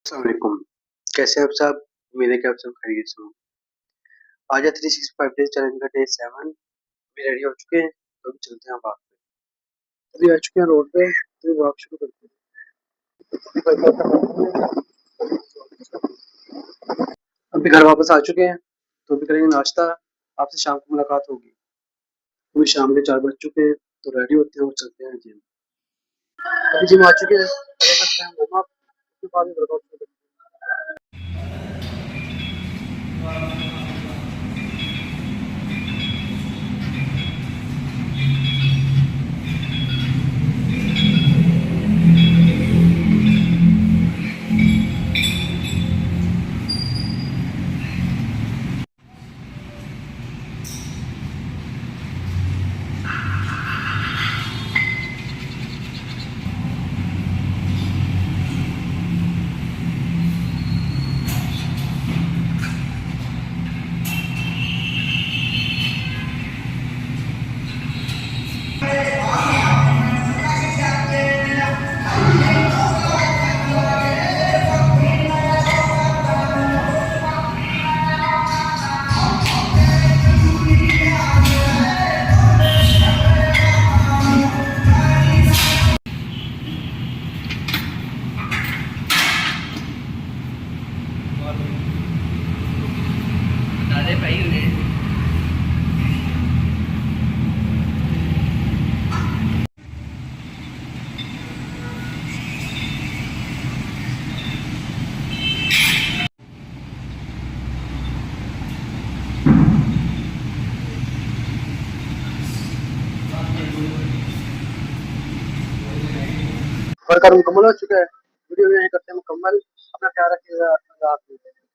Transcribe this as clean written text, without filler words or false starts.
अस्सलाम वालेकुम। कैसे हैं आप सब? उम्मीद है कि आप सब खैरियत से होंगे। आज है 365 डेज चैलेंज का डे 7। अभी रेडी हो चुके हैं तो अभी चलते हैं वॉक पे। अभी आ चुके हैं रोड पे तो वॉक शुरू करते हैं। अभी घर वापस आ चुके हैं तो अभी करेंगे नाश्ता। आपसे शाम को मुलाकात होगी। अभी शाम के 4 बज चुके हैं तो रेडी होते हैं और चलते हैं जिम। अभी जिम आ चुके हैं, करते हैं वार्म अप, उसके बाद वर्कआउट शुरू करते हैं। वर्कआउट मुकम्मल हो चुका है। वीडियो में यही करते हैं मुकम्मल। अपना ख्याल रखिएगा। अल्लाह हाफिज़।